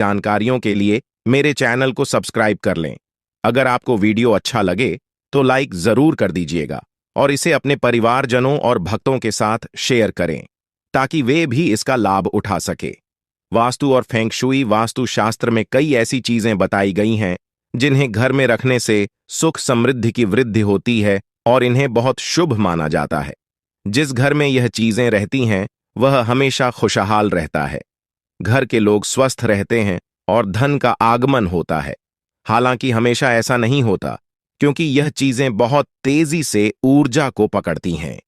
जानकारियों के लिए मेरे चैनल को सब्सक्राइब कर लें। अगर आपको वीडियो अच्छा लगे तो लाइक जरूर कर दीजिएगा और इसे अपने परिवारजनों और भक्तों के साथ शेयर करें ताकि वे भी इसका लाभ उठा सके। वास्तु और फेंग शुई वास्तु शास्त्र में कई ऐसी चीजें बताई गई हैं जिन्हें घर में रखने से सुख समृद्धि की वृद्धि होती है और इन्हें बहुत शुभ माना जाता है। जिस घर में यह चीजें रहती हैं वह हमेशा खुशहाल रहता है, घर के लोग स्वस्थ रहते हैं और धन का आगमन होता है। हालांकि हमेशा ऐसा नहीं होता क्योंकि यह चीजें बहुत तेजी से ऊर्जा को पकड़ती हैं।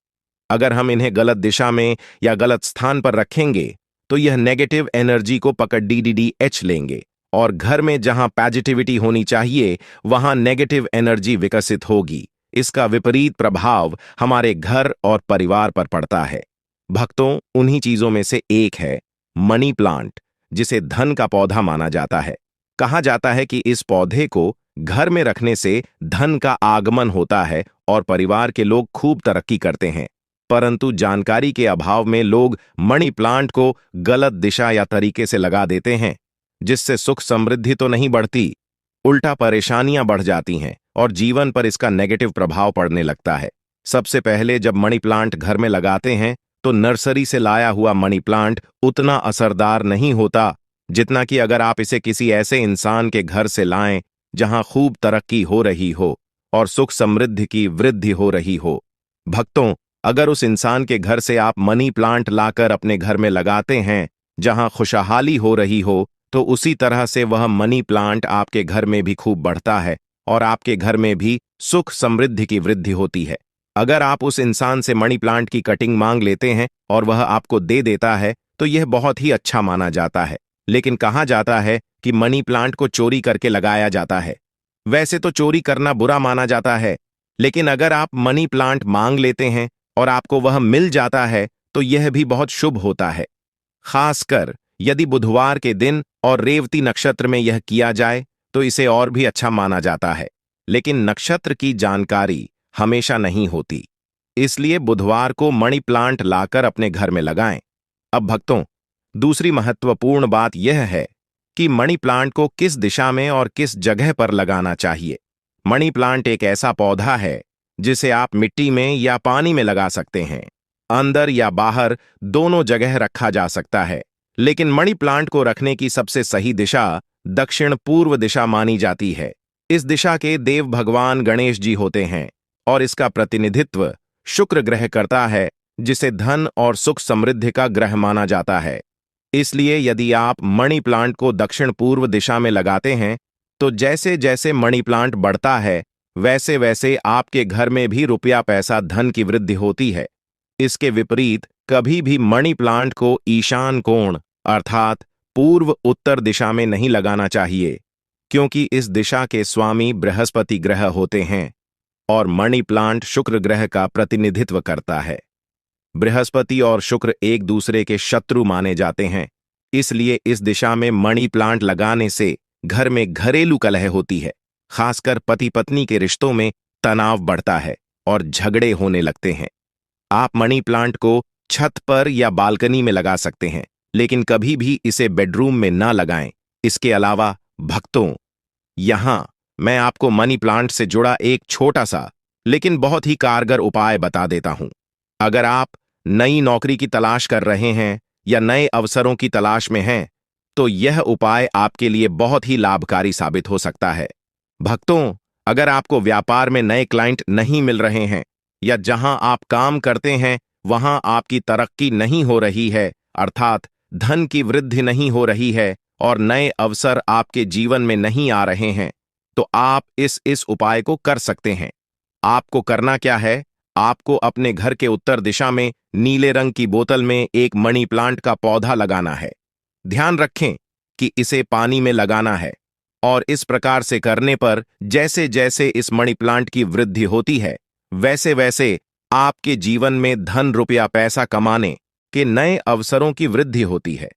अगर हम इन्हें गलत दिशा में या गलत स्थान पर रखेंगे तो यह नेगेटिव एनर्जी को पकड़ DDDH लेंगे और घर में जहां पॉजिटिविटी होनी चाहिए वहां नेगेटिव एनर्जी विकसित होगी। इसका विपरीत प्रभाव हमारे घर और परिवार पर पड़ता है। भक्तों, उन्हीं चीजों में से एक है मनी प्लांट, जिसे धन का पौधा माना जाता है। कहा जाता है कि इस पौधे को घर में रखने से धन का आगमन होता है और परिवार के लोग खूब तरक्की करते हैं। परंतु जानकारी के अभाव में लोग मनी प्लांट को गलत दिशा या तरीके से लगा देते हैं, जिससे सुख समृद्धि तो नहीं बढ़ती, उल्टा परेशानियां बढ़ जाती हैं और जीवन पर इसका नेगेटिव प्रभाव पड़ने लगता है। सबसे पहले जब मनी प्लांट घर में लगाते हैं तो नर्सरी से लाया हुआ मनी प्लांट उतना असरदार नहीं होता जितना कि अगर आप इसे किसी ऐसे इंसान के घर से लाएं जहां खूब तरक्की हो रही हो और सुख समृद्धि की वृद्धि हो रही हो। भक्तों, अगर उस इंसान के घर से आप मनी प्लांट लाकर अपने घर में लगाते हैं जहां खुशहाली हो रही हो, तो उसी तरह से वह मनी प्लांट आपके घर में भी खूब बढ़ता है और आपके घर में भी सुख समृद्धि की वृद्धि होती है। अगर आप उस इंसान से मनी प्लांट की कटिंग मांग लेते हैं और वह आपको दे देता है तो यह बहुत ही अच्छा माना जाता है। लेकिन कहा जाता है कि मनी प्लांट को चोरी करके लगाया जाता है। वैसे तो चोरी करना बुरा माना जाता है, लेकिन अगर आप मनी प्लांट मांग लेते हैं और आपको वह मिल जाता है तो यह भी बहुत शुभ होता है। खासकर यदि बुधवार के दिन और रेवती नक्षत्र में यह किया जाए तो इसे और भी अच्छा माना जाता है। लेकिन नक्षत्र की जानकारी हमेशा नहीं होती, इसलिए बुधवार को मनी प्लांट लाकर अपने घर में लगाएं। अब भक्तों, दूसरी महत्वपूर्ण बात यह है कि मनी प्लांट को किस दिशा में और किस जगह पर लगाना चाहिए। मनी प्लांट एक ऐसा पौधा है जिसे आप मिट्टी में या पानी में लगा सकते हैं। अंदर या बाहर दोनों जगह रखा जा सकता है, लेकिन मनी प्लांट को रखने की सबसे सही दिशा दक्षिण पूर्व दिशा मानी जाती है। इस दिशा के देव भगवान गणेश जी होते हैं और इसका प्रतिनिधित्व शुक्र ग्रह करता है, जिसे धन और सुख समृद्धि का ग्रह माना जाता है। इसलिए यदि आप मनी प्लांट को दक्षिण पूर्व दिशा में लगाते हैं तो जैसे जैसे मनी प्लांट बढ़ता है वैसे वैसे आपके घर में भी रुपया पैसा धन की वृद्धि होती है। इसके विपरीत कभी भी मनी प्लांट को ईशान कोण अर्थात पूर्व उत्तर दिशा में नहीं लगाना चाहिए, क्योंकि इस दिशा के स्वामी बृहस्पति ग्रह होते हैं और मनी प्लांट शुक्र ग्रह का प्रतिनिधित्व करता है। बृहस्पति और शुक्र एक दूसरे के शत्रु माने जाते हैं, इसलिए इस दिशा में मनी प्लांट लगाने से घर में घरेलू कलह होती है। खासकर पति पत्नी के रिश्तों में तनाव बढ़ता है और झगड़े होने लगते हैं। आप मनी प्लांट को छत पर या बालकनी में लगा सकते हैं, लेकिन कभी भी इसे बेडरूम में ना लगाएं। इसके अलावा भक्तों, यहां मैं आपको मनी प्लांट से जुड़ा एक छोटा सा लेकिन बहुत ही कारगर उपाय बता देता हूं। अगर आप नई नौकरी की तलाश कर रहे हैं या नए अवसरों की तलाश में हैं, तो यह उपाय आपके लिए बहुत ही लाभकारी साबित हो सकता है। भक्तों, अगर आपको व्यापार में नए क्लाइंट नहीं मिल रहे हैं या जहां आप काम करते हैं वहां आपकी तरक्की नहीं हो रही है, अर्थात धन की वृद्धि नहीं हो रही है और नए अवसर आपके जीवन में नहीं आ रहे हैं, तो आप इस उपाय को कर सकते हैं। आपको करना क्या है, आपको अपने घर के उत्तर दिशा में नीले रंग की बोतल में एक मनी प्लांट का पौधा लगाना है। ध्यान रखें कि इसे पानी में लगाना है और इस प्रकार से करने पर जैसे जैसे इस मनी प्लांट की वृद्धि होती है वैसे वैसे आपके जीवन में धन रुपया पैसा कमाने के नए अवसरों की वृद्धि होती है।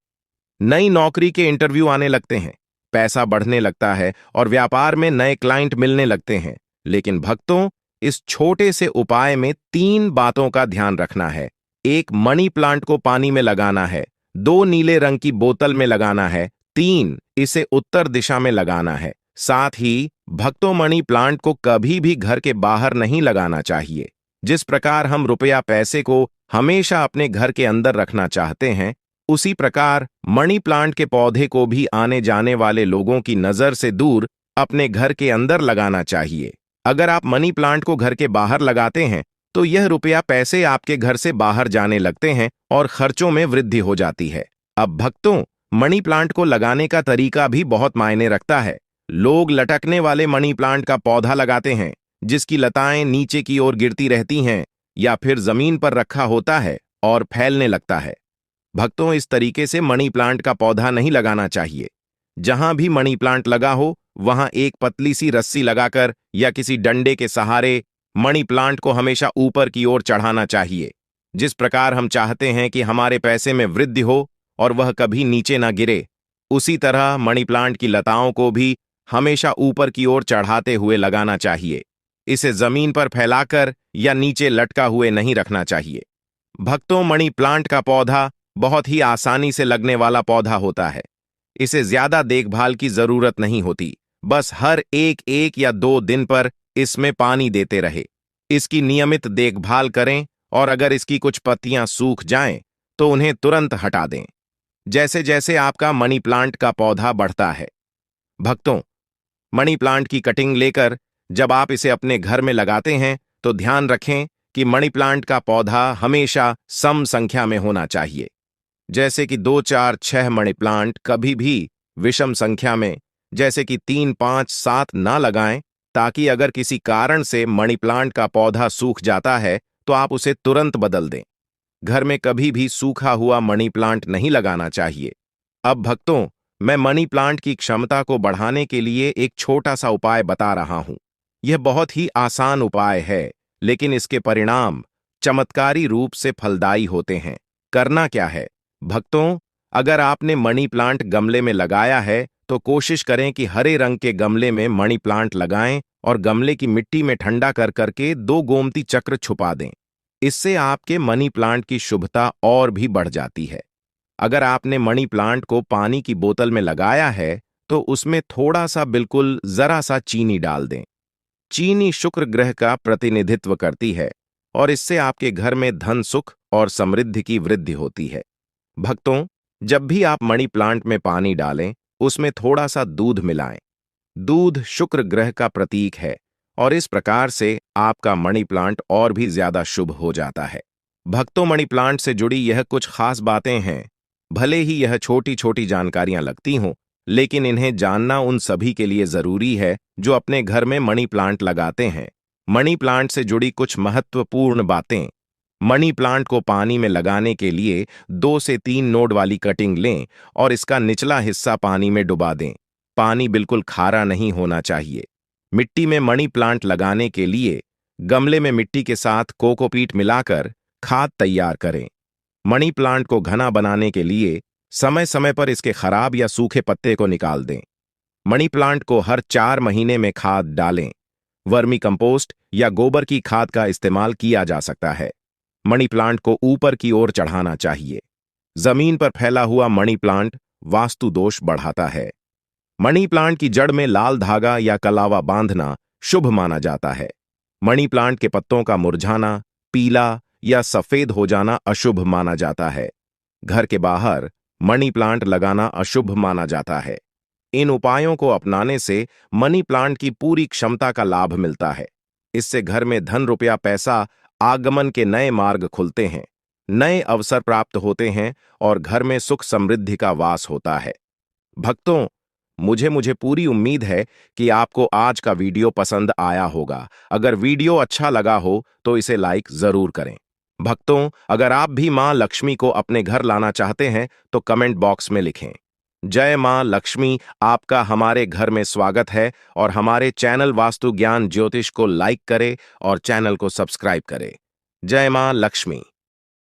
नई नौकरी के इंटरव्यू आने लगते हैं, पैसा बढ़ने लगता है और व्यापार में नए क्लाइंट मिलने लगते हैं। लेकिन भक्तों, इस छोटे से उपाय में 3 बातों का ध्यान रखना है। एक, मनी प्लांट को पानी में लगाना है। 2, नीले रंग की बोतल में लगाना है। 3. इसे उत्तर दिशा में लगाना है। साथ ही भक्तों, मनी प्लांट को कभी भी घर के बाहर नहीं लगाना चाहिए। जिस प्रकार हम रुपया पैसे को हमेशा अपने घर के अंदर रखना चाहते हैं, उसी प्रकार मनी प्लांट के पौधे को भी आने जाने वाले लोगों की नजर से दूर अपने घर के अंदर लगाना चाहिए। अगर आप मनी प्लांट को घर के बाहर लगाते हैं तो यह रुपया पैसे आपके घर से बाहर जाने लगते हैं और खर्चों में वृद्धि हो जाती है। अब भक्तों, मनी प्लांट को लगाने का तरीका भी बहुत मायने रखता है। लोग लटकने वाले मनी प्लांट का पौधा लगाते हैं, जिसकी लताएं नीचे की ओर गिरती रहती हैं, या फिर जमीन पर रखा होता है और फैलने लगता है। भक्तों, इस तरीके से मनी प्लांट का पौधा नहीं लगाना चाहिए। जहां भी मनी प्लांट लगा हो, वहां एक पतली सी रस्सी लगाकर या किसी डंडे के सहारे मनी प्लांट को हमेशा ऊपर की ओर चढ़ाना चाहिए। जिस प्रकार हम चाहते हैं कि हमारे पैसे में वृद्धि हो और वह कभी नीचे ना गिरे, उसी तरह मनी प्लांट की लताओं को भी हमेशा ऊपर की ओर चढ़ाते हुए लगाना चाहिए। इसे जमीन पर फैलाकर या नीचे लटका हुए नहीं रखना चाहिए। भक्तों, मनी प्लांट का पौधा बहुत ही आसानी से लगने वाला पौधा होता है। इसे ज्यादा देखभाल की जरूरत नहीं होती। बस हर एक या 2 दिन पर इसमें पानी देते रहे। इसकी नियमित देखभाल करें और अगर इसकी कुछ पत्तियां सूख जाएं तो उन्हें तुरंत हटा दें, जैसे जैसे आपका मनी प्लांट का पौधा बढ़ता है। भक्तों, मनी प्लांट की कटिंग लेकर जब आप इसे अपने घर में लगाते हैं तो ध्यान रखें कि मनी प्लांट का पौधा हमेशा सम संख्या में होना चाहिए। जैसे कि 2, 4, 6 मनी प्लांट कभी भी विषम संख्या में, जैसे कि 3, 5, 7 ना लगाएं, ताकि अगर किसी कारण से मनी प्लांट का पौधा सूख जाता है तो आप उसे तुरंत बदल दें। घर में कभी भी सूखा हुआ मनी प्लांट नहीं लगाना चाहिए। अब भक्तों, मैं मनी प्लांट की क्षमता को बढ़ाने के लिए एक छोटा सा उपाय बता रहा हूं। यह बहुत ही आसान उपाय है, लेकिन इसके परिणाम चमत्कारी रूप से फलदायी होते हैं। करना क्या है? भक्तों, अगर आपने मनी प्लांट गमले में लगाया है तो कोशिश करें कि हरे रंग के गमले में मनी प्लांट लगाएं और गमले की मिट्टी में ठंडा कर करके 2 गोमती चक्र छुपा दें। इससे आपके मनी प्लांट की शुभता और भी बढ़ जाती है। अगर आपने मनी प्लांट को पानी की बोतल में लगाया है तो उसमें थोड़ा सा, बिल्कुल जरा सा चीनी डाल दें। चीनी शुक्र ग्रह का प्रतिनिधित्व करती है और इससे आपके घर में धन, सुख और समृद्धि की वृद्धि होती है। भक्तों, जब भी आप मनी प्लांट में पानी डालें, उसमें थोड़ा सा दूध मिलाएं। दूध शुक्र ग्रह का प्रतीक है और इस प्रकार से आपका मनी प्लांट और भी ज्यादा शुभ हो जाता है। भक्तों, मनी प्लांट से जुड़ी यह कुछ खास बातें हैं। भले ही यह छोटी छोटी जानकारियां लगती हों, लेकिन इन्हें जानना उन सभी के लिए जरूरी है जो अपने घर में मनी प्लांट लगाते हैं। मनी प्लांट से जुड़ी कुछ महत्वपूर्ण बातें। मनी प्लांट को पानी में लगाने के लिए 2 से 3 नोड वाली कटिंग लें और इसका निचला हिस्सा पानी में डुबा दें। पानी बिल्कुल खारा नहीं होना चाहिए। मिट्टी में मनी प्लांट लगाने के लिए गमले में मिट्टी के साथ कोकोपीट मिलाकर खाद तैयार करें। मनी प्लांट को घना बनाने के लिए समय समय पर इसके खराब या सूखे पत्ते को निकाल दें। मनी प्लांट को हर 4 महीने में खाद डालें। वर्मी कंपोस्ट या गोबर की खाद का इस्तेमाल किया जा सकता है। मनी प्लांट को ऊपर की ओर चढ़ाना चाहिए। जमीन पर फैला हुआ मनी प्लांट वास्तु दोष बढ़ाता है। मनी प्लांट की जड़ में लाल धागा या कलावा बांधना शुभ माना जाता है। मनी प्लांट के पत्तों का मुरझाना, पीला या सफेद हो जाना अशुभ माना जाता है। घर के बाहर मनी प्लांट लगाना अशुभ माना जाता है। इन उपायों को अपनाने से मनी प्लांट की पूरी क्षमता का लाभ मिलता है। इससे घर में धन, रुपया, पैसा आगमन के नए मार्ग खुलते हैं, नए अवसर प्राप्त होते हैं और घर में सुख समृद्धि का वास होता है। भक्तों, मुझे पूरी उम्मीद है कि आपको आज का वीडियो पसंद आया होगा। अगर वीडियो अच्छा लगा हो तो इसे लाइक जरूर करें। भक्तों, अगर आप भी मां लक्ष्मी को अपने घर लाना चाहते हैं तो कमेंट बॉक्स में लिखें, जय मां लक्ष्मी। आपका हमारे घर में स्वागत है और हमारे चैनल वास्तु ज्ञान ज्योतिष को लाइक करें और चैनल को सब्सक्राइब करें। जय मां लक्ष्मी।